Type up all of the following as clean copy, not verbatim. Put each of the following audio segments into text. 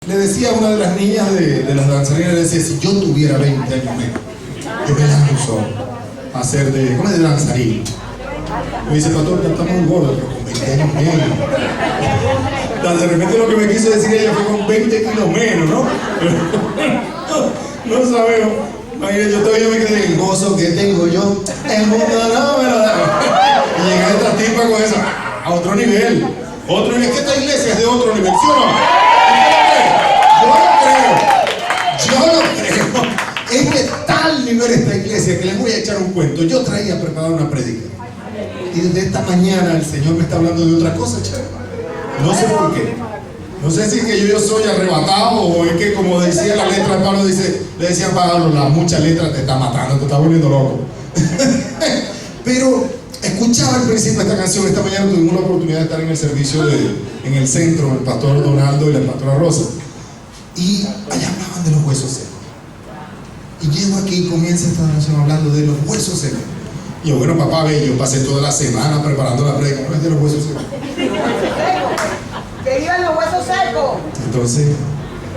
Le decía a una de las niñas de las danzarinas, le decía, si yo tuviera 20 años menos, yo me lanzo a hacer ¿cómo es de danzarín? Me dice, pastor, está muy gordo, pero con 20 años menos. De repente lo que me quiso decir ella fue con 20 kilos menos, ¿no? No sabemos. Imagínate, yo todavía me quedé en el gozo que tengo yo. El mundo no me lo da. Y llega esta tipa con eso a otro nivel. Otro nivel. Es que esta iglesia es de otro nivel, ¿sí o no? Yo lo creo. Es de tal nivel esta iglesia que les voy a echar un cuento. Yo traía preparada una prédica. Y desde esta mañana el Señor me está hablando de otra cosa, chévere. No sé por qué. No sé si es que yo soy arrebatado o es que, como decía la letra de Pablo, le decían a Pablo, la mucha letra te está matando, te está volviendo loco. Pero escuchaba al principio esta canción. Esta mañana tuvimos la oportunidad de estar en el servicio en el centro, el pastor Donaldo y la pastora Rosa. Y allá hablaban de los huesos secos. Y llego aquí y comienza esta canción hablando de los huesos secos. Y yo, bueno, papá, ve, yo pasé toda la semana preparando la prédica, no es de los huesos secos. ¡Que vivan los huesos secos! Entonces,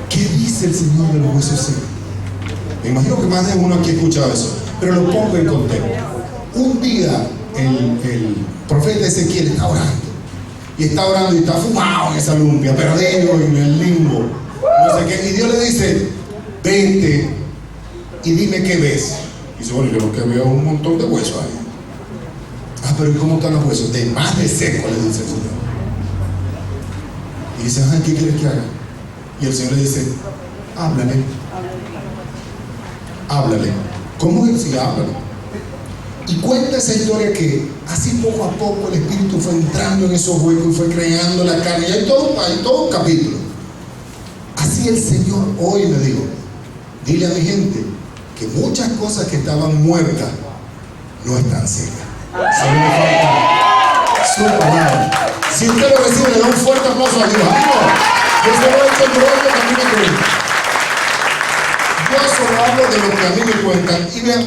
¿qué dice el Señor de los huesos secos? Me imagino que más de uno aquí ha escuchado eso, pero lo pongo en contexto. Un día el profeta Ezequiel está orando. Y está orando y está fumado en esa lumpia, perdido en el limbo. No sé qué. Y Dios le dice, vete y dime qué ves. Y dice, bueno, yo lo que veo es un montón de huesos ahí. Ah, pero ¿y cómo están los huesos? De más de seco, le dice el Señor. Y dice, ay, ¿qué quieres que haga? Y el Señor le dice, háblale. Háblale. ¿Cómo es? Sí, háblale. Y cuenta esa historia que así poco a poco el Espíritu fue entrando en esos huecos y fue creando la carne. Y hay todo un capítulo. Así el Señor hoy me dijo, dile a mi gente que muchas cosas que estaban muertas no están secas. Solo me falta su palabra. Si usted lo recibe, le da un fuerte aplauso a Dios. Amigo, yo solo hablo de lo que a mí me cuentan. Yo solo hablo de lo que a mí me cuentan. Y vean,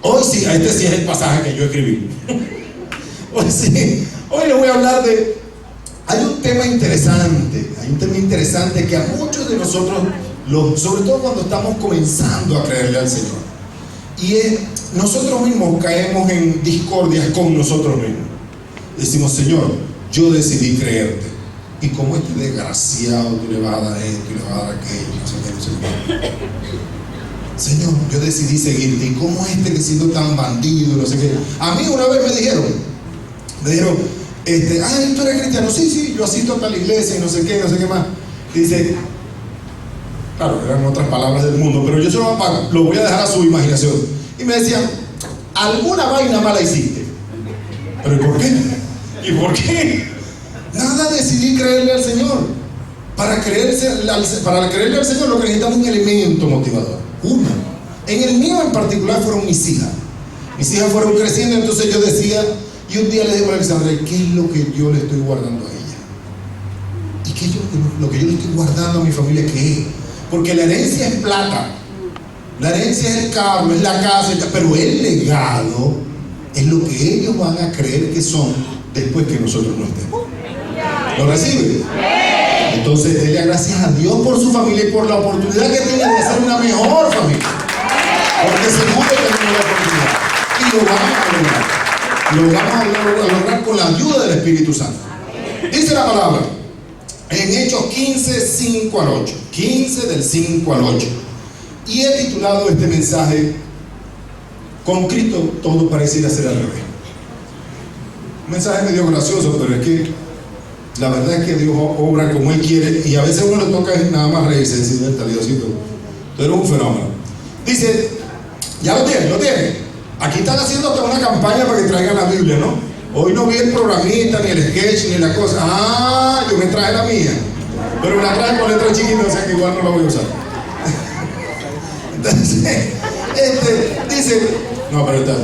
hoy sí, este sí es el pasaje que yo escribí. Hoy sí, hoy les voy a hablar de... Hay un tema interesante que a muchos de nosotros, sobre todo cuando estamos comenzando a creerle al Señor, y es, nosotros mismos caemos en discordias con nosotros mismos. Decimos, Señor, yo decidí creerte, y como este desgraciado tú le vas a dar esto y le vas a dar aquello, no sé qué. Señor, yo decidí seguirte, y como este que siendo tan bandido, no sé qué. A mí una vez me dijeron, ¿tú eres cristiano? Sí, yo asisto a tal iglesia y no sé qué más. Dice, claro, eran otras palabras del mundo, pero yo solo lo voy a dejar a su imaginación. Y me decían, alguna vaina mala hiciste. ¿Pero y por qué? ¿Y por qué? Nada, decidí creerle al Señor. Para creerle al Señor lo que necesitamos es un elemento motivador. Uno. En el mío en particular fueron mis hijas. Mis hijas fueron creciendo, entonces yo decía, y un día le digo a Alexandra, ¿qué es lo que yo le estoy guardando a ella? ¿Y qué es lo que yo le estoy guardando a mi familia? ¿Qué es? Porque la herencia es plata, la herencia es el carro, es la casa, pero el legado es lo que ellos van a creer que son después que nosotros no estemos. ¿Lo reciben? Entonces, denle gracias a Dios por su familia y por la oportunidad que tiene de ser una mejor familia. Porque seguro que tenemos la oportunidad. Y lo vamos a lograr. Lo vamos a lograr con la ayuda del Espíritu Santo. Dice la palabra en Hechos 15, 5 al 8. 15 del 5 al 8. Y he titulado este mensaje, con Cristo todo pareciera ser al revés. Un mensaje medio gracioso, pero es que la verdad es que Dios obra como Él quiere, y a veces a uno le toca nada más reírse y decir, está Diosito, tú eres un fenómeno. Dice, ya lo tiene. Aquí están haciendo hasta una campaña para que traigan la Biblia, ¿no? Hoy no vi el programita, ni el sketch, ni la cosa. Ah, yo me traje la mía, pero me la traje con letra chiquita, o sea que igual no la voy a usar. Entonces, dice, no, pero está,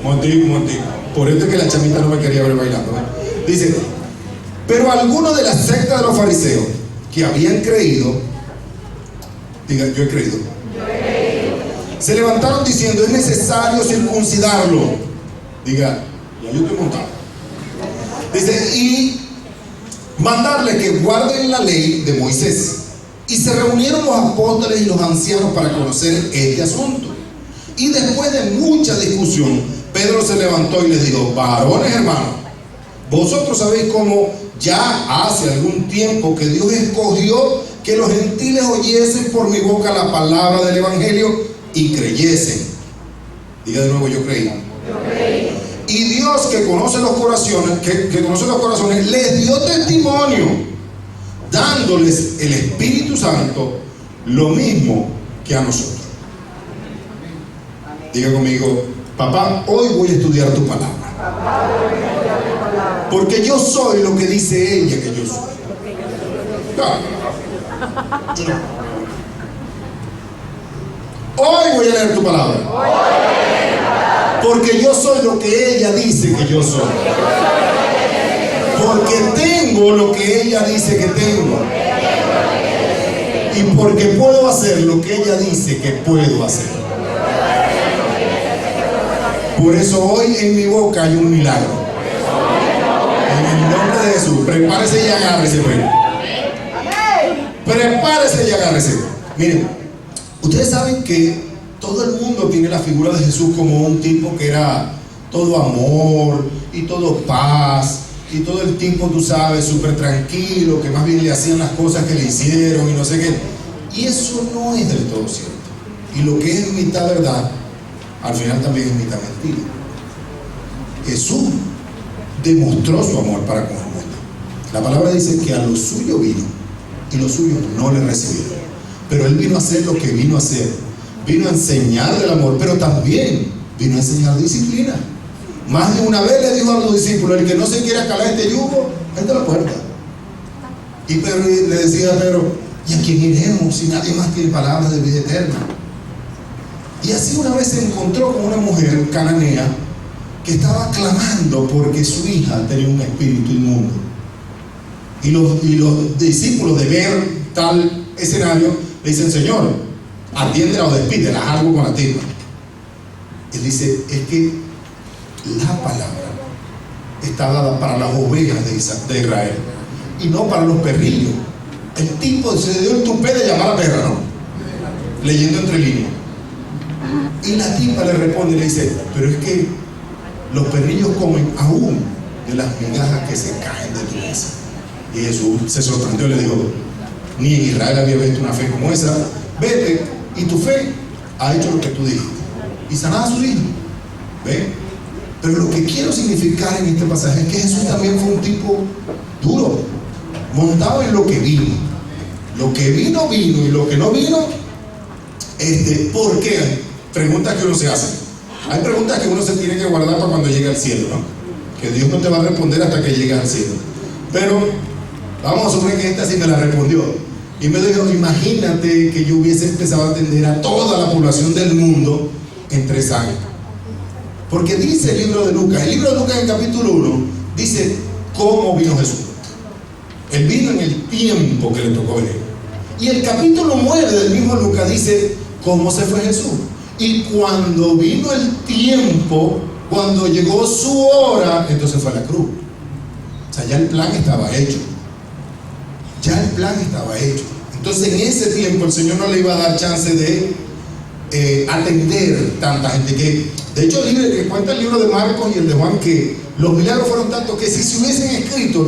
Montico. Por esto es que la chamita no me quería ver bailando, ¿eh? Dice, pero algunos de la secta de los fariseos que habían creído, diga, yo he creído, se levantaron diciendo, es necesario circuncidarlo. Diga, ya yo estoy montado. Dice, y mandarles que guarden la ley de Moisés. Y se reunieron los apóstoles y los ancianos para conocer este asunto. Y después de mucha discusión, Pedro se levantó y les dijo: varones hermanos, vosotros sabéis cómo ya hace algún tiempo que Dios escogió que los gentiles oyesen por mi boca la palabra del evangelio y creyesen. Diga de nuevo: yo creí. Y Dios, que conoce los corazones, les dio testimonio, dándoles el Espíritu Santo, lo mismo que a nosotros. Diga conmigo: papá, hoy voy a estudiar tu palabra. Porque yo soy lo que dice ella que yo soy. Hoy voy a leer tu palabra. Porque yo soy lo que ella dice que yo soy. Porque tengo lo que ella dice que tengo. Y porque puedo hacer lo que ella dice que puedo hacer. Por eso hoy en mi boca hay un milagro. En el nombre de Jesús, prepárese y agárrese, pues. Prepárese y agárrese. Miren, ustedes saben que todo el mundo tiene la figura de Jesús como un tipo que era todo amor y todo paz y todo el tiempo, tú sabes, súper tranquilo, que más bien le hacían las cosas que le hicieron y no sé qué. Y eso no es del todo cierto. Y lo que es mitad verdad, al final también es mitad mentira. Jesús demostró su amor para con el mundo. La palabra dice que a lo suyo vino y los suyos no le recibieron. Pero Él vino a hacer lo que vino a hacer. Vino a enseñar del amor, pero también vino a enseñar disciplina. Más de una vez le dijo a los discípulos: el que no se quiera calar este yugo, vete a la puerta. Y Pedro le decía a Pedro: ¿y a quién iremos si nadie más tiene palabras de vida eterna? Y así una vez se encontró con una mujer cananea que estaba clamando porque su hija tenía un espíritu inmundo. Y los discípulos, de ver tal escenario, le dicen: Señor, atiéndela o despídela, haz algo con la tipa. Él dice: es que la palabra está dada para las ovejas de Israel y no para los perrillos. El tipo se dio el tupé de llamar a perra, ¿no? Leyendo entre líneas. Y la tipa le responde y le dice: pero es que los perrillos comen aún de las migajas que se caen de tu mesa. Y Jesús se sorprendió y le dijo: ni en Israel había visto una fe como esa. Vete, y tu fe ha hecho lo que tú dijiste. Y sanada a su hijo. ¿Ven? Pero lo que quiero significar en este pasaje es que Jesús también fue un tipo duro, montado en lo que vino. Lo que vino, vino, y lo que no vino, ¿por qué? Preguntas que uno se hace. Hay preguntas que uno se tiene que guardar para cuando llegue al cielo, ¿no? Que Dios no te va a responder hasta que llegue al cielo. Pero vamos a suponer que esta sí me la respondió. Y me dijo: imagínate que yo hubiese empezado a atender a toda la población del mundo en 3 años. Porque dice el libro de Lucas, en el capítulo 1, dice cómo vino Jesús. Él vino en el tiempo que le tocó venir. Y el capítulo 9 del mismo Lucas dice cómo se fue Jesús. Y cuando vino el tiempo, cuando llegó su hora, entonces fue a la cruz. O sea, ya el plan estaba hecho. Ya el plan estaba hecho. Entonces en ese tiempo el Señor no le iba a dar chance de atender tanta gente. Que de hecho el libro que cuenta el libro de Marcos y el de Juan, que los milagros fueron tantos que si se hubiesen escrito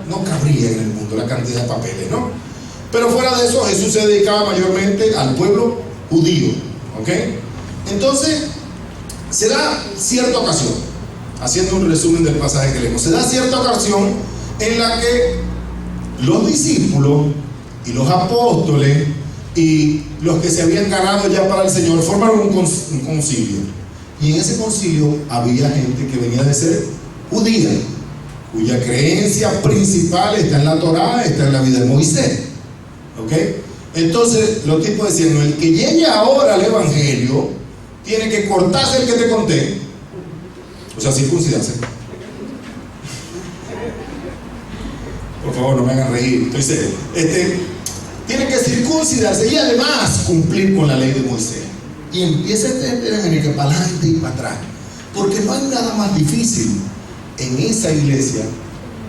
no cabría en el mundo la cantidad de papeles, ¿no? Pero fuera de eso, Jesús se dedicaba mayormente al pueblo judío, ¿ok? Entonces se da cierta ocasión, haciendo un resumen del pasaje que leemos, se da cierta ocasión en la que los discípulos y los apóstoles y los que se habían ganado ya para el Señor formaron un concilio. Y en ese concilio había gente que venía de ser judía, cuya creencia principal está en la Torá, está en la vida de Moisés. ¿Ok? Entonces los tipos decían: no, el que llegue ahora al evangelio tiene que cortarse el que te conté, o sea, circuncidarse. Por favor, no me hagan reír. Entonces, tiene que circuncidarse y además cumplir con la ley de Moisés. Y empieza que para adelante y para atrás, porque no hay nada más difícil en esa iglesia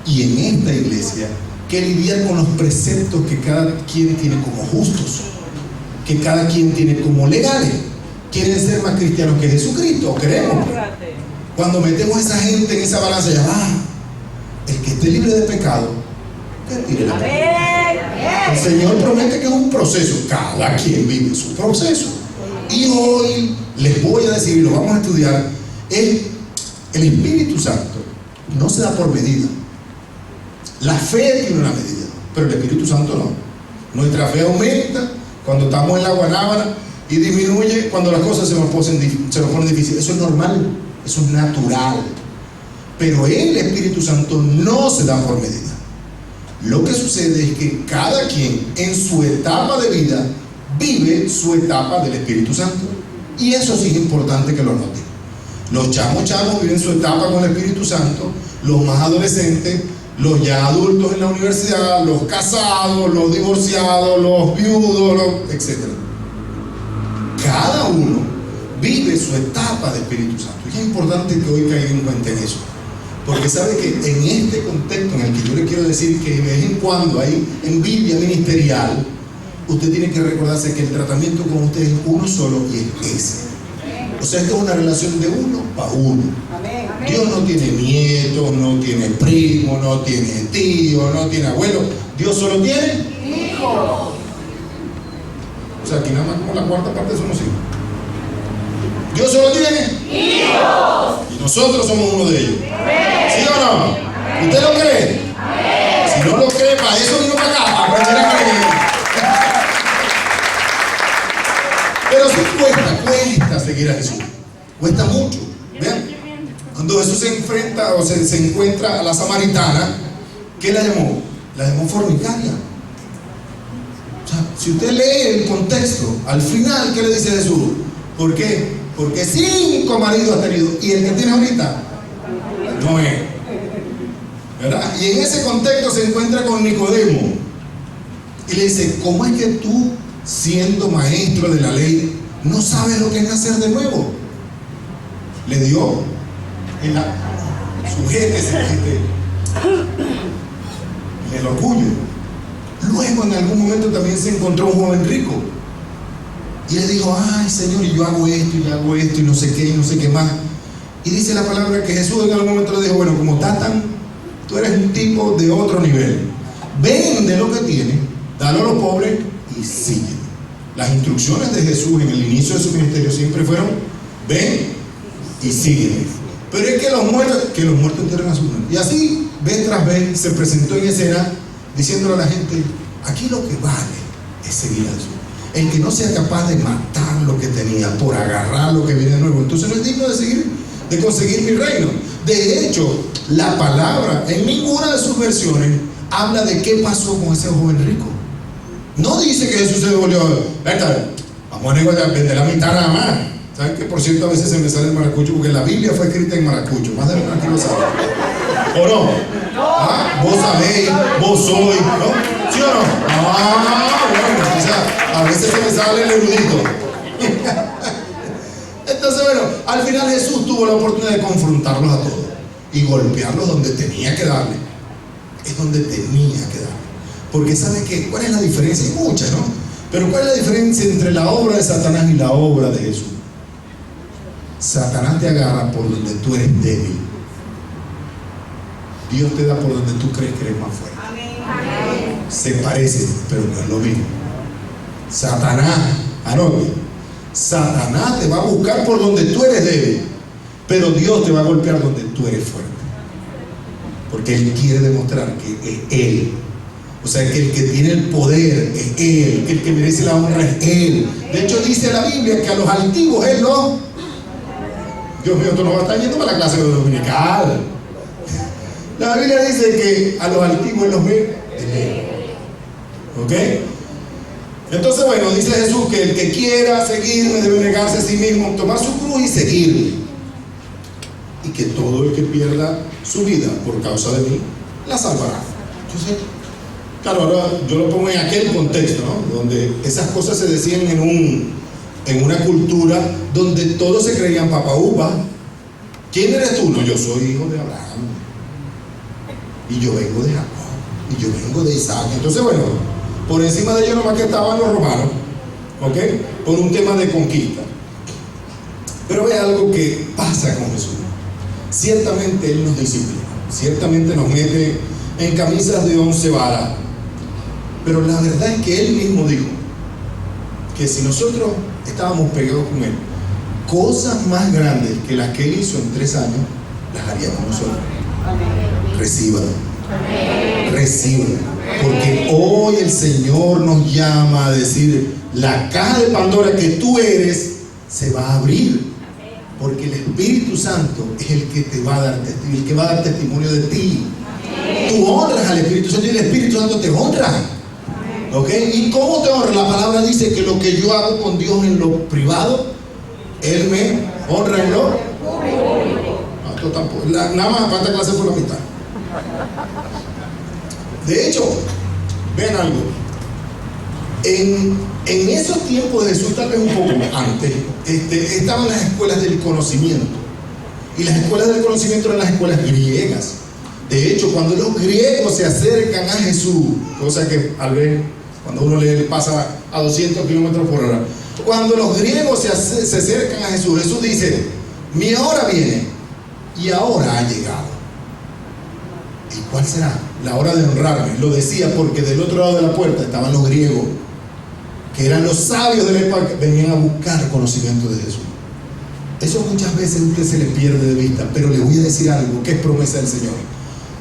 y en esta iglesia que lidiar con los preceptos que cada quien tiene como justos, que cada quien tiene como legales. ¿Quieren ser más cristianos que Jesucristo? ¿Queremos? Cuando metemos a esa gente en esa balanza, ya va, el que esté libre de pecado, que tire la piedra. El Señor promete que es un proceso, cada quien vive su proceso. Y hoy les voy a decir, y lo vamos a estudiar, el Espíritu Santo no se da por medida. La fe tiene una medida, pero el Espíritu Santo no. Nuestra fe aumenta cuando estamos en la guanábana y disminuye cuando las cosas se nos ponen difíciles. Eso es normal, eso es natural. Pero el Espíritu Santo no se da por medida. Lo que sucede es que cada quien en su etapa de vida vive su etapa del Espíritu Santo. Y eso sí es importante que lo noten. Los chamos viven su etapa con el Espíritu Santo, los más adolescentes, los ya adultos en la universidad, los casados, los divorciados, los viudos, etc. Cada uno vive su etapa de Espíritu Santo. Y es importante que hoy caigan en cuenta en eso, porque sabe que en este contexto en el que yo le quiero decir que de vez en cuando hay envidia ministerial, usted tiene que recordarse que el tratamiento con usted es uno solo y es ese. O sea, esto es una relación de uno para uno. Dios no tiene nietos, no tiene primos, no tiene tíos, no tiene abuelos. Dios solo tiene hijos. O sea, aquí nada más como la cuarta parte somos hijos. Dios solo tiene hijos. Y nosotros somos uno de ellos. ¿Sí o no? ¿Usted lo cree? Si no lo cree, para eso vino para acá, para aprender a creer. Pero sí cuesta seguir a Jesús. Cuesta mucho. Vean, cuando Jesús se enfrenta o se encuentra a la samaritana, ¿qué la llamó? La llamó fornicaria. O sea, si usted lee el contexto, al final, ¿qué le dice Jesús? ¿Por qué? Porque 5 maridos ha tenido y el que tiene ahorita no es. ¿Verdad? Y en ese contexto se encuentra con Nicodemo y le dice, ¿cómo es que tú, siendo maestro de la ley, no sabes lo que es nacer de nuevo? Le dio en la el orgullo. Luego en algún momento también se encontró un joven rico y le dijo, ay Señor, y yo hago esto y no sé qué y no sé qué más. Y dice la palabra que Jesús en algún momento le dijo, bueno, como tú eres un tipo de otro nivel, vende lo que tienes, dalo a los pobres y sígueme. Las instrucciones de Jesús en el inicio de su ministerio siempre fueron, ven y sígueme. Pero es que los muertos entierran a sus muertos. Y así, vez tras vez, se presentó en escena diciéndole a la gente, aquí lo que vale es seguir a Jesús. El que no sea capaz de matar lo que tenía por agarrar lo que viene de nuevo, entonces no es digno de conseguir mi reino. De hecho, la palabra en ninguna de sus versiones habla de qué pasó con ese joven rico. No dice que Jesús se devolvió, vamos a negociar, vender la mitad nada más. ¿Saben que por cierto a veces se me sale el maracucho? Porque la Biblia fue escrita en maracucho. Más de uno aquí lo sabe. ¿O no? ¿Ah? Vos sabéis, vos sois, ¿no? ¿Sí o no? Bueno, o sea, a veces se me sale el erudito. Entonces, bueno, al final Jesús tuvo la oportunidad de confrontarlos a todos y golpearlos donde tenía que darle. Es donde tenía que darle. Porque ¿sabe qué? ¿Cuál es la diferencia? Hay muchas, ¿no? Pero ¿cuál es la diferencia entre la obra de Satanás y la obra de Jesús? Satanás te agarra por donde tú eres débil. Dios te da por donde tú crees que eres más fuerte. Amén. Se parece, pero no es lo mismo. Satanás te va a buscar por donde tú eres débil, pero Dios te va a golpear donde tú eres fuerte. Porque Él quiere demostrar que es Él. O sea, que el que tiene el poder es Él, que el que merece la honra es Él. De hecho, dice la Biblia que a los altivos Él no. Dios mío, tú no vas a estar yendo para la clase dominical. La Biblia dice que a los altivos Él los ve. ¿Ok? Entonces, bueno, dice Jesús que el que quiera seguirme debe negarse a sí mismo, tomar su cruz y seguirme. Y que todo el que pierda su vida por causa de mí, la salvará. Entonces, claro, ahora yo lo pongo en aquel contexto, ¿no? Donde esas cosas se decían en una cultura donde todos se creían papá uva. ¿Quién eres tú? No, yo soy hijo de Abraham y yo vengo de Jacob. y yo vengo de Isaac. Entonces, bueno, por encima de ellos nomás que estaban los romanos, ¿ok? Por un tema de conquista. Pero es algo que pasa con Jesús. Ciertamente Él nos disciplina, ciertamente nos mete en camisas de 11 varas. Pero la verdad es que Él mismo dijo que si nosotros estábamos pegados con Él, cosas más grandes que las que Él hizo en 3 años, las haríamos nosotros. Reciban. Reciban. Porque hoy el Señor nos llama a decir, la caja de Pandora que tú eres se va a abrir. Porque el Espíritu Santo es el que te va a dar testimonio, el que va a dar testimonio de ti. Tú honras al Espíritu Santo y el Espíritu Santo te honra. ¿Ok? ¿Y cómo te honra? La palabra dice que lo que yo hago con Dios en lo privado, Él me honra en lo público. No, esto tampoco. Nada más falta clase por la mitad. De hecho, vean algo. En esos tiempos de Jesús, tal vez un poco antes, estaban las escuelas del conocimiento. Y las escuelas del conocimiento eran las escuelas griegas. De hecho, cuando los griegos se acercan a Jesús, cosa que al ver, cuando uno le pasa a 200 kilómetros por hora, cuando los griegos se acercan a Jesús, Jesús dice, mi hora viene y ahora ha llegado. ¿Y cuál será? La hora de honrarme. Lo decía porque del otro lado de la puerta estaban los griegos, que eran los sabios de la época, que venían a buscar conocimiento de Jesús. Eso muchas veces a usted se le pierde de vista, pero le voy a decir algo que es promesa del Señor.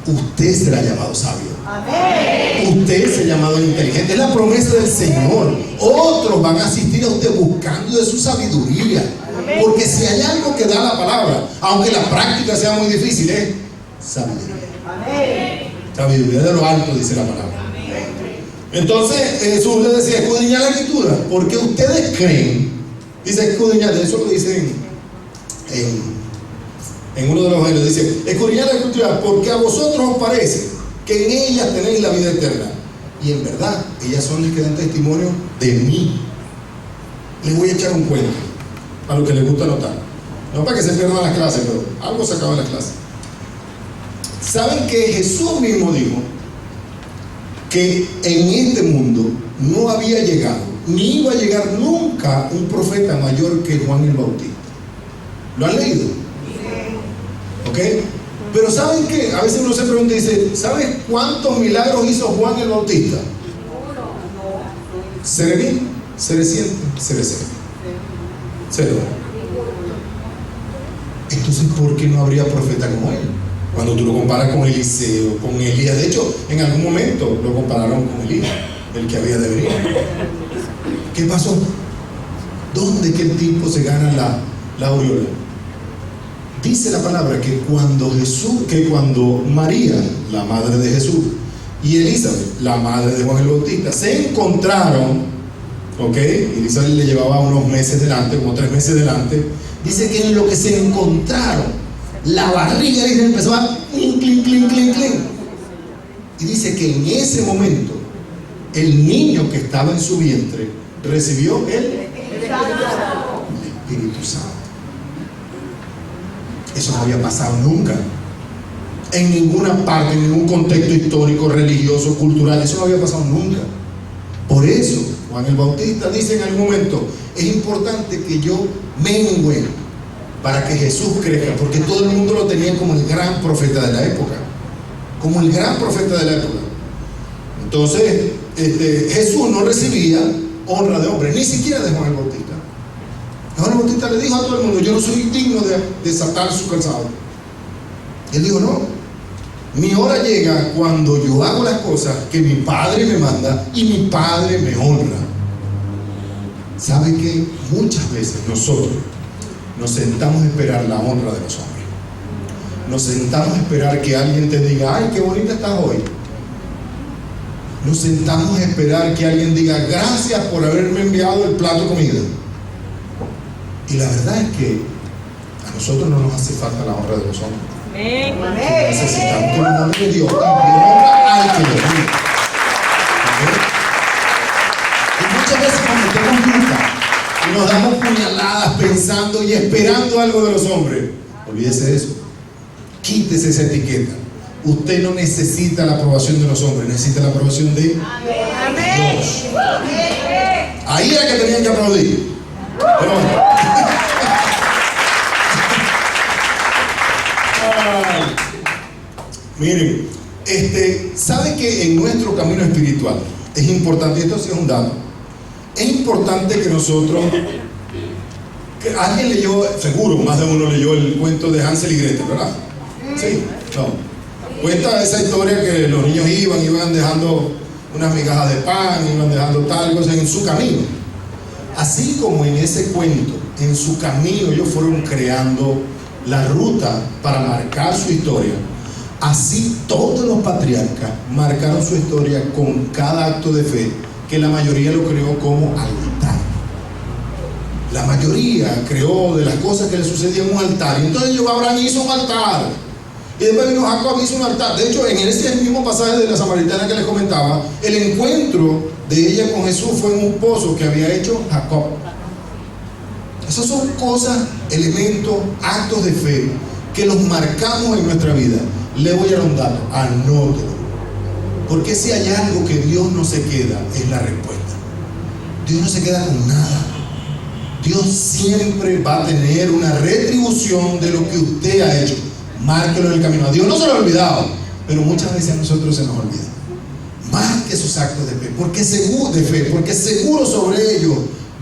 Usted será llamado sabio. Amén. Usted será llamado inteligente. Es la promesa del Señor. Otros van a asistir a usted buscando de su sabiduría. Amén. Porque si hay algo que da la palabra, aunque la práctica sea muy difícil, es sabiduría. Amén. Sabiduría de lo alto, dice la palabra. Entonces Jesús le decía, escudriñad la Escritura, porque ustedes creen, dice escudriñad, eso lo dice en uno de los evangelios, dice, escudriñad la Escritura, porque a vosotros os parece que en ellas tenéis la vida eterna, y en verdad, ellas son las que dan testimonio de mí. Les voy a echar un cuento, a los que les gusta anotar, no para que se pierdan las clases, pero algo se acaba en las clases. ¿Saben que Jesús mismo dijo que en este mundo no había llegado, ni iba a llegar nunca un profeta mayor que Juan el Bautista? ¿Lo han leído? ¿Ok? Pero ¿saben qué? A veces uno se pregunta y dice, ¿sabes cuántos milagros hizo Juan el Bautista? ¿Serení? ¿Cereciente? ¿Cerecente? Cero. Entonces, ¿por qué no habría profeta como él? Cuando tú lo comparas con Eliseo, con Elías, de hecho, en algún momento lo compararon con Elías, el que había de venir. ¿Qué pasó? ¿Dónde que el tipo se gana la aureola? Dice la palabra que cuando María, la madre de Jesús, y Elizabeth, la madre de Juan el Bautista, se encontraron, ¿ok? Elizabeth le llevaba unos meses delante, como 3 meses delante. Dice que en lo que se encontraron, la barriga, dice, empezó a clink, clink, clink, clink, clink. Y dice que en ese momento el niño que estaba en su vientre recibió el Espíritu Santo. Eso no había pasado nunca en ninguna parte, en ningún contexto histórico, religioso, cultural. Eso no había pasado nunca. Por eso Juan el Bautista dice en algún momento, es importante que yo mengüe para que Jesús crezca, porque todo el mundo lo tenía como el gran profeta de la época, como el gran profeta de la época. Entonces Jesús no recibía honra de hombre, ni siquiera de Juan el Bautista. Juan el Bautista le dijo a todo el mundo, yo no soy digno de desatar su calzado. Él dijo, no, mi hora llega cuando yo hago las cosas que mi Padre me manda y mi Padre me honra. ¿Sabe qué? Muchas veces nosotros nos sentamos a esperar la honra de los hombres. Nos sentamos a esperar que alguien te diga, ay, qué bonita estás hoy. Nos sentamos a esperar que alguien diga, gracias por haberme enviado el plato de comida. Y la verdad es que a nosotros no nos hace falta la honra de los hombres. Necesitamos que nos honre Dios y honra al que lo honra. Y muchas veces cometemos culpa y nos damos puñaladas pensando y esperando algo de los hombres. Olvídese de eso. Quítese esa etiqueta. Usted no necesita la aprobación de los hombres, necesita la aprobación de Dios. Ahí era que tenían que aplaudir. Pero, miren, ¿sabe que en nuestro camino espiritual es importante, y esto sí es un dato, es importante que nosotros, que alguien leyó, seguro más de uno leyó el cuento de Hansel y Gretel, ¿verdad? Sí, no. Cuenta esa historia que los niños iban dejando unas migajas de pan, iban dejando tal cosa en su camino. Así como en ese cuento, en su camino ellos fueron creando la ruta para marcar su historia, así todos los patriarcas marcaron su historia con cada acto de fe, que la mayoría lo creó como altar. La mayoría creó de las cosas que le sucedían un altar. Y entonces llegó Abraham y hizo un altar. Y después vino Jacob y hizo un altar. De hecho, en ese mismo pasaje de la samaritana que les comentaba, el encuentro de ella con Jesús fue en un pozo que había hecho Jacob. Esas son cosas, elementos, actos de fe que los marcamos en nuestra vida. Le voy a dar un dato, anótelo. Porque si hay algo que Dios no se queda, es la respuesta. Dios no se queda con nada. Dios siempre va a tener una retribución de lo que usted ha hecho. Márquelo en el camino. A Dios no se lo ha olvidado, pero muchas veces a nosotros se nos olvida. Marque sus actos de fe, porque seguro sobre ellos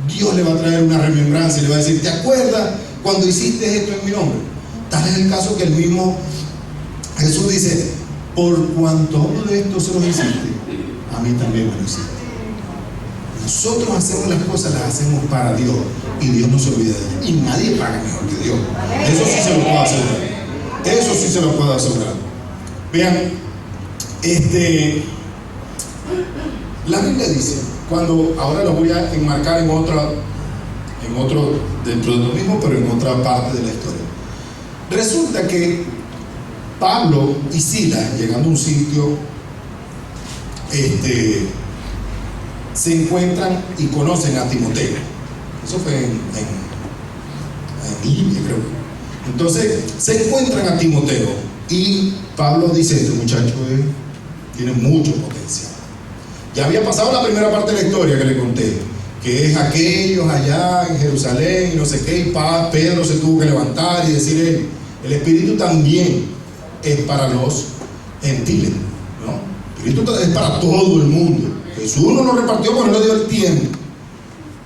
Dios le va a traer una remembranza y le va a decir: ¿te acuerdas cuando hiciste esto en mi nombre? Tal es el caso que el mismo Jesús dice: por cuanto uno de estos se los hiciste, a mí también me lo hiciste. Nosotros hacemos las cosas, las hacemos para Dios, y Dios no se olvida de ellos. Y nadie paga mejor que Dios. Eso sí se lo puedo asegurar. Eso sí se lo puedo asegurar. Vean, la Biblia dice, ahora lo voy a enmarcar en otro, dentro de lo mismo, pero en otra parte de la historia. Resulta que Pablo y Silas, llegando a un sitio, se encuentran y conocen a Timoteo. Eso fue en Libia, creo. Entonces se encuentran a Timoteo y Pablo dice: este muchacho tiene mucho potencial. Ya había pasado la primera parte de la historia que le conté, que es aquellos allá en Jerusalén y no sé qué, y Pedro se tuvo que levantar y decir: el Espíritu también es para los gentiles, ¿no? El Espíritu es para todo el mundo. Jesús no lo repartió porque no le dio el tiempo,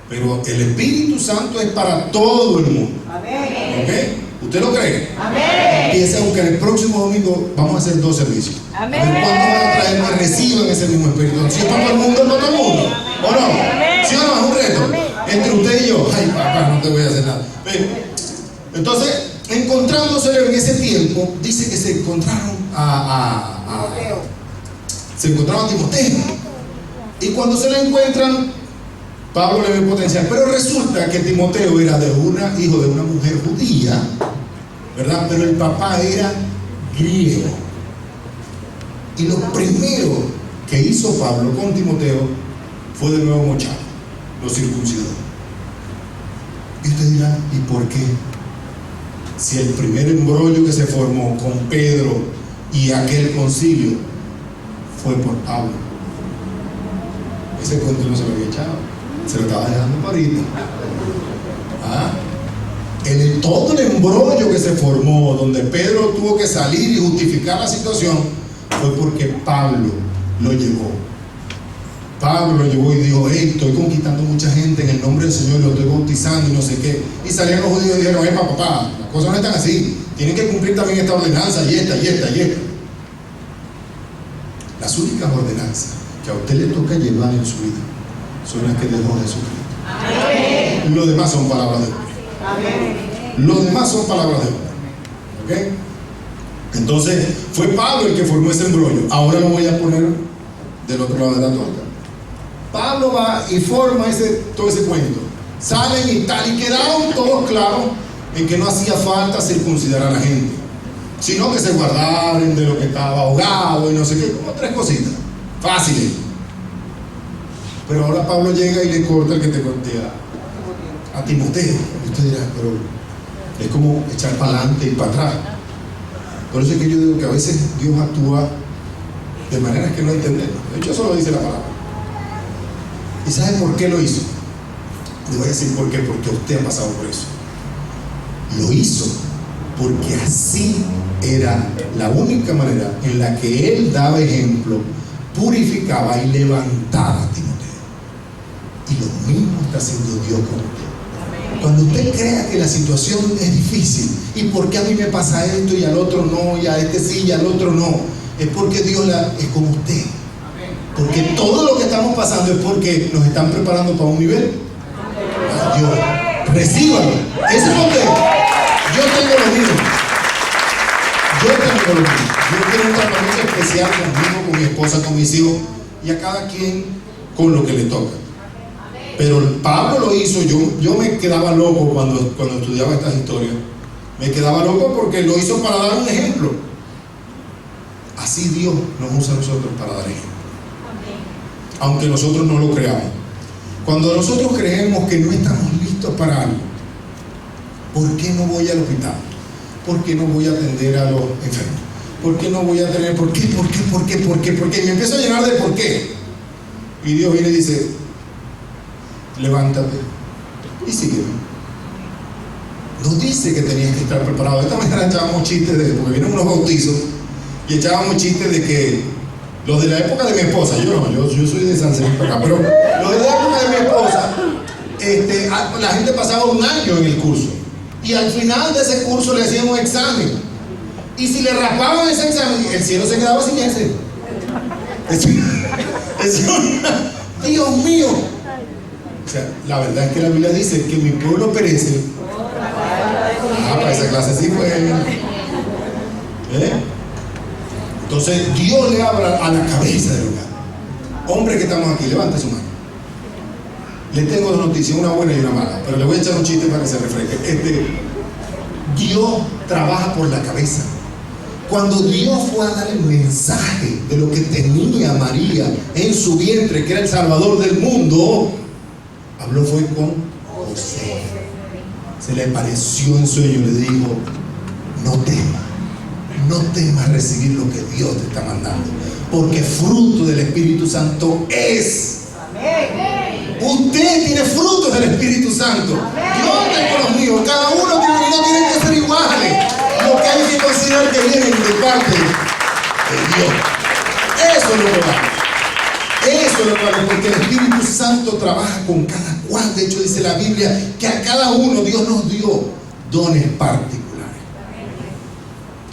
pero el Espíritu Santo es para todo el mundo. Amén. ¿Okay? ¿Usted lo cree? Amén. Empieza a buscar. El próximo domingo vamos a hacer 2 servicios. Amén. A ver cuántos van a traer que reciban ese mismo Espíritu. Si es para todo el mundo, es para todo el mundo. ¿O no? Amén. ¿Sí o no? Es un reto. Amén. Entre usted y yo. Ay, papá, no te voy a hacer nada. Entonces, encontrándose en ese tiempo, dice que se encontraron se encontraron a Timoteo. Y cuando se lo encuentran, Pablo le ve potencial, pero resulta que Timoteo era hijo de una mujer judía, ¿verdad? Pero el papá era griego. Y lo primero que hizo Pablo con Timoteo fue de nuevo mocharlo, lo circuncidó. Y usted dirá: ¿y por qué? Si el primer embrollo que se formó con Pedro y aquel concilio fue por Pablo. Ese cuento no se lo había echado. Se lo estaba dejando para ahorita. Todo el embrollo que se formó, donde Pedro tuvo que salir y justificar la situación, fue porque Pablo lo llevó. Pablo lo llevó y dijo: hey, estoy conquistando mucha gente en el nombre del Señor, lo estoy bautizando y no sé qué. Y salieron los judíos y dijeron: papá, las cosas no están así, tienen que cumplir también esta ordenanza y esta. Las únicas ordenanzas que a usted le toca llevar en su vida son las que dejó Jesucristo. Amén. Lo demás son palabras de hombre. Amén. Lo demás son palabras de hombre. ¿Ok? Entonces fue Pablo el que formó ese embrollo. Ahora lo voy a poner del otro lado de la torta. Pablo va y forma todo ese cuento. Salen y tal, y quedaron todos claros en que no hacía falta circuncidar a la gente, sino que se guardaron de lo que estaba ahogado y no sé qué, como 3 cositas fáciles. Pero ahora Pablo llega y le corta el que te conté a Timoteo. Y usted dirá: pero es como echar para adelante y para atrás. Por eso es que yo digo que a veces Dios actúa de maneras que no entendemos. De hecho, eso lo dice la palabra. ¿Y sabe por qué lo hizo? Le voy a decir por qué, porque usted ha pasado por eso. Lo hizo porque así era la única manera en la que Él daba ejemplo, purificaba y levantaba a Timoteo. Y lo mismo está haciendo Dios con usted. Cuando usted crea que la situación es difícil, ¿y por qué a mí me pasa esto y al otro no, y a este sí y al otro no? Es porque Dios es con usted. Porque todo lo que estamos pasando es porque nos están preparando para un nivel. Dios, recíbalo. Ese es usted. Yo tengo lo mío. Yo tengo un tratamiento especial conmigo, con mi esposa, con mis hijos, y a cada quien con lo que le toca. Pero Pablo lo hizo. Yo me quedaba loco cuando estudiaba estas historias. Me quedaba loco porque lo hizo para dar un ejemplo. Así Dios nos usa a nosotros para dar ejemplo, aunque nosotros no lo creamos. Cuando nosotros creemos que no estamos listos para algo, ¿por qué no voy al hospital? ¿Por qué no voy a atender a los enfermos? ¿Por qué no voy a tener? ¿Por qué? Y me empiezo a llenar de por qué. Y Dios viene y dice: levántate y sígueme. No dice que tenías que estar preparado. De esta manera echábamos chistes porque vienen unos bautizos y echábamos chistes de que los de la época de mi esposa, yo soy de San Sebastián para acá, pero los de la época de mi esposa, la gente pasaba un año en el curso y al final de ese curso le hacían un examen, y si le raspaban ese examen, el cielo se quedaba sin ese. Dios mío. O sea, la verdad es que la Biblia dice que mi pueblo perece. Para esa clase sí fue. Entonces Dios le habla a la cabeza del lugar. Hombre que estamos aquí, levante su mano. Le tengo dos noticias, una buena y una mala, pero le voy a echar un chiste para que se refresque. Dios trabaja por la cabeza. Cuando Dios fue a dar el mensaje de lo que tenía María en su vientre, que era el Salvador del mundo, habló fue con José. Se le apareció en sueño y le dijo: no temas recibir lo que Dios te está mandando, porque fruto del Espíritu Santo es. Usted tiene frutos del Espíritu Santo. Yo tengo los míos. Cada uno no tiene que ser iguales. Lo que hay que considerar que vienen de parte de Dios. Eso es lo que vale. Eso es lo que vale, porque el Espíritu Santo trabaja con cada cual. De hecho, dice la Biblia que a cada uno Dios nos dio dones particulares.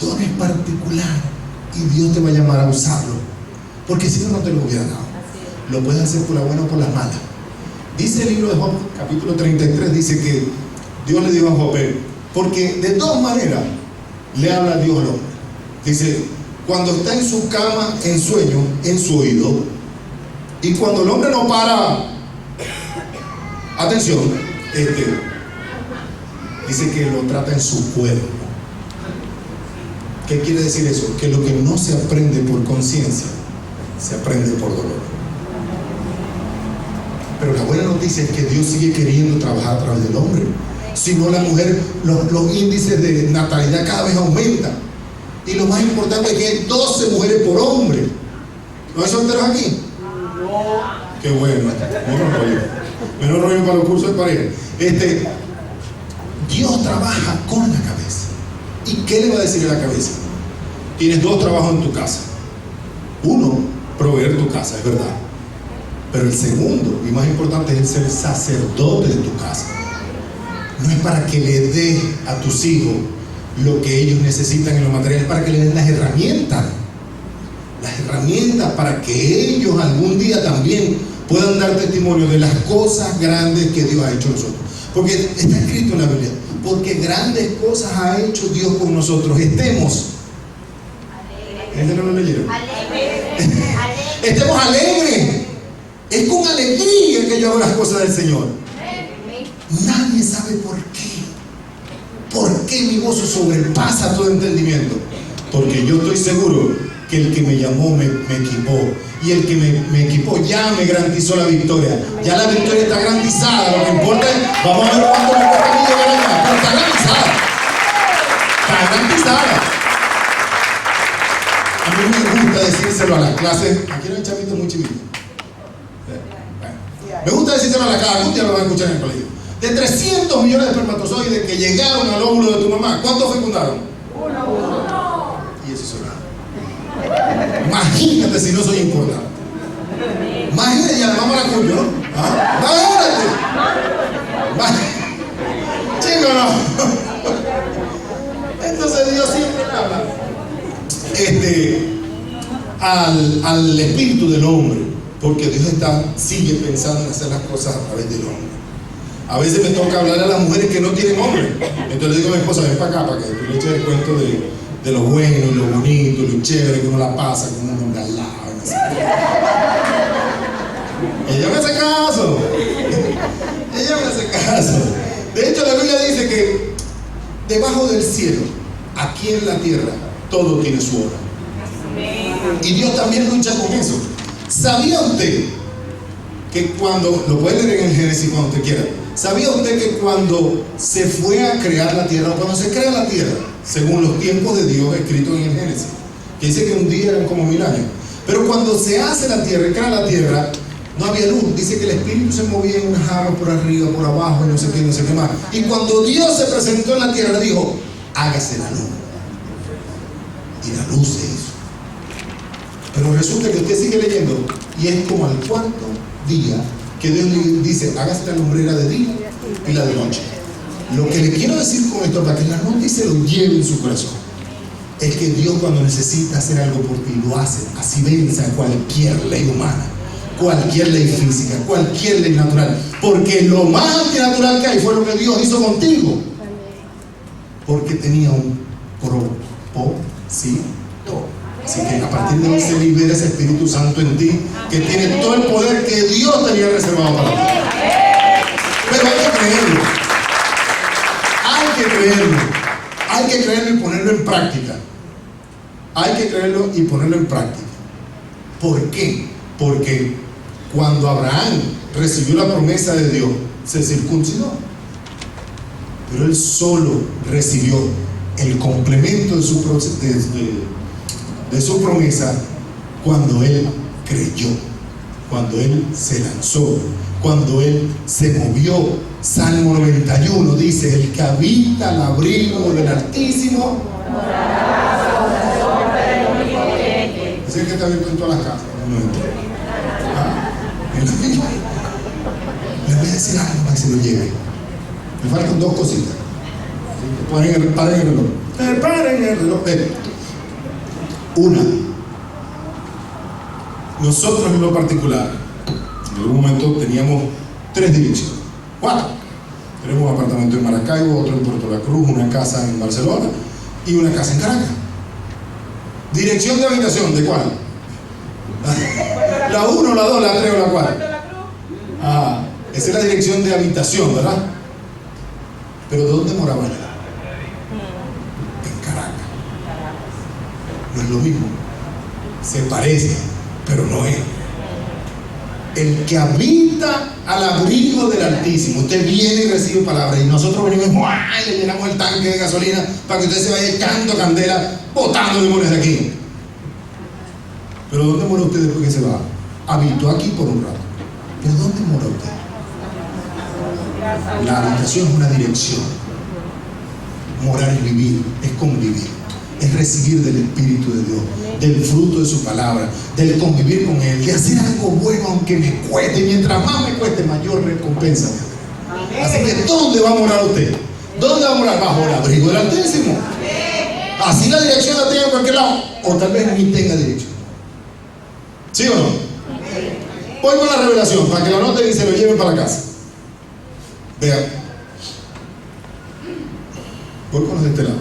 Dones particulares. Y Dios te va a llamar a usarlo. Porque si no, no te lo hubiera dado. Lo puedes hacer por la buena o por la mala. Dice el libro de Job, capítulo 33, dice que Dios le dijo a Job, porque de dos maneras le habla Dios al hombre. Dice, cuando está en su cama, en sueño, en su oído, y cuando el hombre no para, atención, dice que lo trata en su cuerpo. ¿Qué quiere decir eso? Que lo que no se aprende por conciencia, se aprende por dolor. Pero la buena noticia es que Dios sigue queriendo trabajar a través del hombre. Si no, la mujer, los índices de natalidad cada vez aumentan. Y lo más importante es que hay 12 mujeres por hombre. ¿No hay solteros aquí? No. Qué bueno. Menos rollo para los cursos de pareja. Dios trabaja con la cabeza. ¿Y qué le va a decir a la cabeza? Tienes dos trabajos en tu casa. Uno, proveer tu casa, es verdad. Pero el segundo y más importante es el ser sacerdote de tu casa. No es para que le des a tus hijos lo que ellos necesitan en lo material, es para que le den las herramientas para que ellos algún día también puedan dar testimonio de las cosas grandes que Dios ha hecho en nosotros. Porque está escrito en la Biblia, porque grandes cosas ha hecho Dios con nosotros. Estemos estemos alegres. Es con alegría que yo hago las cosas del Señor. Nadie sabe por qué. ¿Por qué mi gozo sobrepasa todo entendimiento? Porque yo estoy seguro que el que me llamó me equipó. Y el que me equipó ya me garantizó la victoria. Ya la victoria está garantizada. Lo que importa es, vamos a ver cuánto me cuesta a mí llegar allá. Pero está garantizada. Está garantizada. mí me gusta decírselo a las clases. Aquí no hay chavitos muy chiquitos. Me gusta decírselo a la clase, algún día lo van a escuchar en el colegio. De 300 millones de espermatozoides que llegaron al óvulo de tu mamá, ¿cuántos fecundaron? Uno. Y eso es nada. Imagínate si no soy importante. Imagínate, ya la mamá la culpa, ¿no? Imagínate. Chico, no. Entonces Dios siempre habla al espíritu del hombre, porque Dios sigue pensando en hacer las cosas a través del hombre. A veces me toca hablar a las mujeres que no tienen hombre. Entonces le digo a mi esposa, ven para acá, para que tú le eches el cuento de lo bueno, lo bonito, lo chévere que uno la pasa, como uno galado. Ella me hace caso. Ella me hace caso. De hecho, la Biblia dice que debajo del cielo, aquí en la tierra, todo tiene su hora. Y Dios también lucha con eso. ¿Sabía usted que cuando, lo puede leer en el Génesis cuando usted quiera, ¿sabía usted que cuando se fue a crear la tierra, o cuando se crea la tierra, según los tiempos de Dios escritos en el Génesis, que dice que un día eran como 1000 años, pero cuando se hace la tierra y crea la tierra, no había luz? Dice que el espíritu se movía en una jarra por arriba, por abajo, y no sé qué más. Y cuando Dios se presentó en la tierra, dijo, hágase la luz. Y la luz se hizo. Pero resulta que usted sigue leyendo, y es como al cuarto día que Dios le dice, hágase la lumbrera de día y la de noche. Lo que le quiero decir con esto, para que la nota se lo lleve en su corazón, es que Dios, cuando necesita hacer algo por ti, lo hace. Así vence a cualquier ley humana, cualquier ley física, cualquier ley natural, porque lo más antinatural que hay fue lo que Dios hizo contigo, porque tenía un propósito. Así que a partir de hoy se libera ese Espíritu Santo en ti, que tiene todo el poder que Dios tenía reservado para ti. Pero hay que creerlo. Hay que creerlo. Hay que creerlo y ponerlo en práctica. Hay que creerlo y ponerlo en práctica. ¿Por qué? Porque cuando Abraham recibió la promesa de Dios, se circuncidó. Pero él solo recibió el complemento de su promesa cuando él creyó, cuando él se lanzó, cuando él se movió. Salmo 91 dice, el que habita al abrigo del Altísimo es el que está abierto en todas las casas. Les voy a decir algo para que se lo lleve. Me faltan dos cositas. Paren el reloj. Paren el reloj. Una, nosotros en lo particular, en algún momento teníamos 3 direcciones, 4. Tenemos un apartamento en Maracaibo, otro en Puerto La Cruz, una casa en Barcelona y una casa en Caracas. Dirección de habitación, ¿de cuál? La 1, la 2, la 3 o la 4. Ah, esa es la dirección de habitación, ¿verdad? Pero ¿dónde moraba él? En Caracas. No es lo mismo. Se parece, pero no es. El que habita al abrigo del Altísimo, usted viene y recibe palabra, y nosotros venimos y le llenamos el tanque de gasolina para que usted se vaya echando candela, botando demonios de aquí. Pero ¿dónde mora usted después que se va? Habitó aquí por un rato. ¿Pero dónde mora usted? La habitación es una dirección. Morar es vivir, es convivir, es recibir del Espíritu de Dios, del fruto de su palabra, del convivir con Él, de hacer algo bueno aunque me cueste. Mientras más me cueste, mayor recompensa. Así que ¿dónde va a morar usted? ¿Dónde va a morar? Bajo el abrigo del Altísimo. Así la dirección la tenga en cualquier lado, o tal vez ni tenga dirección. ¿Sí o no? Voy con la revelación para que lo anoten y se lo lleven para la casa. Vean. Voy con los de este lado.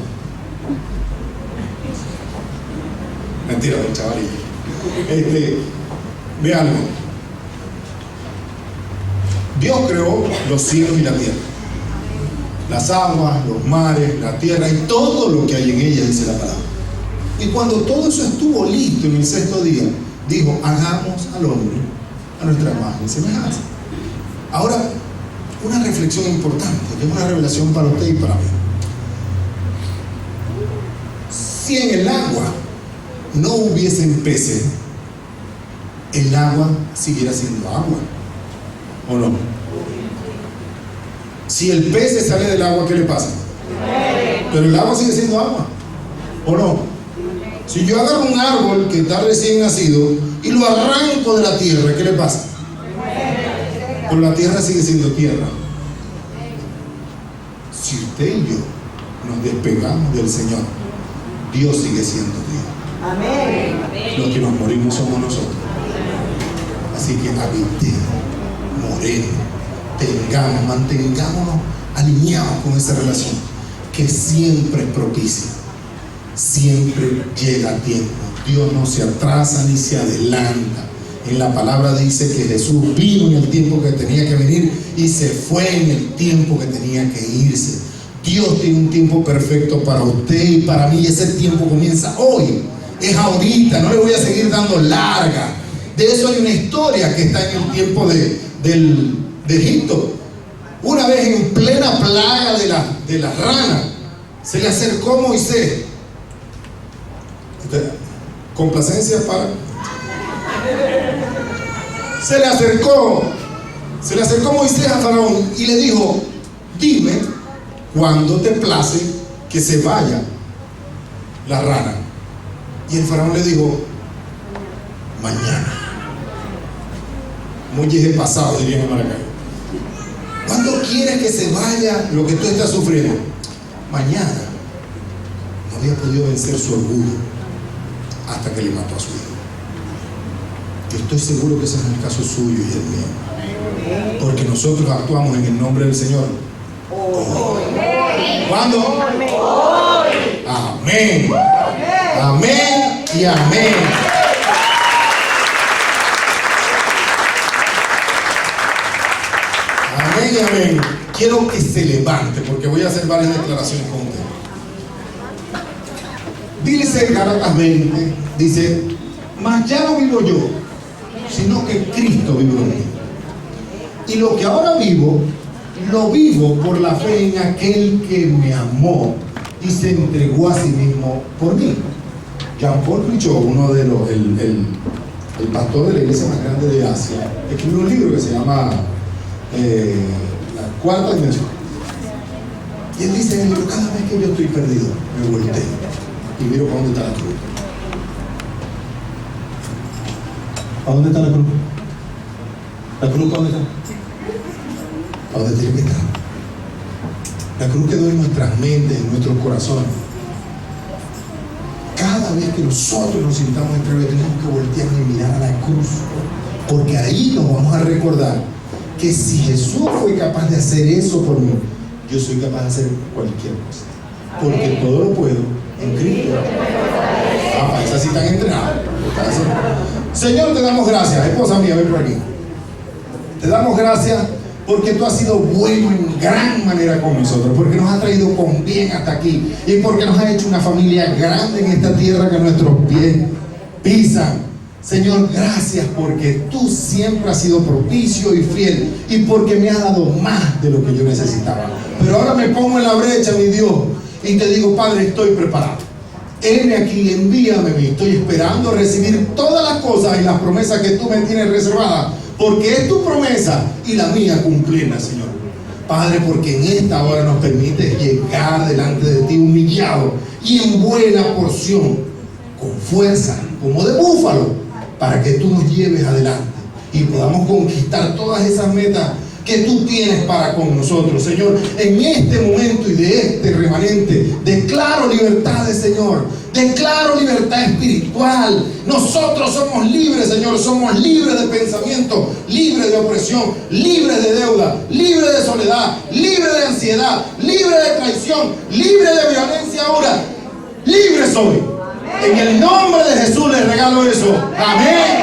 Mentira, los chavalillos. Vean algo. Dios creó los cielos y la tierra, las aguas, los mares, la tierra y todo lo que hay en ella, dice la palabra. Y cuando todo eso estuvo listo en el 6º día, dijo, hagamos al hombre a nuestra imagen y semejanza. Ahora, una reflexión importante, que es una revelación para usted y para mí. Si en el agua no hubiesen peces, el agua siguiera siendo agua, ¿o no? Si el pez se sale del agua, ¿qué le pasa? Pero el agua sigue siendo agua, ¿o no? Si yo agarro un árbol que está recién nacido y lo arranco de la tierra, ¿qué le pasa? Pero la tierra sigue siendo tierra. Si usted y yo nos despegamos del Señor, Dios sigue siendo Dios. Amén. Los que nos morimos somos nosotros. Así que habitemos, moremos, mantengámonos alineados con esa relación que siempre es propicia, siempre llega a tiempo. Dios no se atrasa ni se adelanta. En la palabra dice que Jesús vino en el tiempo que tenía que venir y se fue en el tiempo que tenía que irse. Dios tiene un tiempo perfecto para usted y para mí, y ese tiempo comienza hoy, es ahorita. No le voy a seguir dando larga. De eso hay una historia que está en el tiempo de Egipto. Una vez en plena plaga de las ranas, se le acercó Moisés. Complacencia para... Se le acercó Moisés a Faraón y le dijo: dime cuándo te place que se vaya la rana. Y el Faraón le dijo: mañana. Muelles de pasado, dirían en Maracay. ¿Cuándo quieres que se vaya lo que tú estás sufriendo? Mañana. No había podido vencer su orgullo hasta que le mató a su hijo. Yo estoy seguro que ese es el caso suyo y el mío, porque nosotros actuamos en el nombre del Señor. ¿Cuándo? Amén. Amén y amén. Amén y amén. Quiero que se levante, porque voy a hacer varias declaraciones con usted. Dice Gálatas 20, dice: mas ya no vivo yo, sino que Cristo vive en mí. Y lo que ahora vivo, lo vivo por la fe en aquel que me amó y se entregó a sí mismo por mí. Jean-Paul Richaud, uno de los, el pastor de la iglesia más grande de Asia, escribió un libro que se llama La Cuarta Dimensión. Y él dice en el libro: cada vez que yo estoy perdido, me volteo y miro para dónde está la cruz. ¿A dónde está la cruz? ¿La cruz dónde está? ¿A dónde tiene que estar? La cruz quedó en nuestras mentes, en nuestros corazones. Cada vez que nosotros nos sintamos entrevertidos, tenemos que voltear y mirar a la cruz, porque ahí nos vamos a recordar que si Jesús fue capaz de hacer eso por mí, yo soy capaz de hacer cualquier cosa, porque todo lo puedo en Cristo. Para esas sí están entrenados. Señor, te damos gracias. Esposa mía, ven por aquí. Te damos gracias porque tú has sido bueno en gran manera con nosotros, porque nos has traído con bien hasta aquí y porque nos has hecho una familia grande en esta tierra que nuestros pies pisan. Señor, gracias porque tú siempre has sido propicio y fiel, y porque me has dado más de lo que yo necesitaba. Pero ahora me pongo en la brecha, mi Dios, y te digo: Padre, estoy preparado. Heme aquí, envíame a mí. Estoy esperando recibir todas las cosas y las promesas que tú me tienes reservadas, porque es tu promesa y la mía cumplirla, Señor. Padre, porque en esta hora nos permites llegar delante de ti humillado y en buena porción, con fuerza, como de búfalo, para que tú nos lleves adelante y podamos conquistar todas esas metas que tú tienes para con nosotros. Señor, en este momento y de este remanente, declaro libertades, Señor. Declaro libertad espiritual. Nosotros somos libres, Señor. Somos libres de pensamiento, libres de opresión, libres de deuda, libres de soledad, libres de ansiedad, libres de traición, libres de violencia ahora. Libre soy. En el nombre de Jesús les regalo eso. Amén.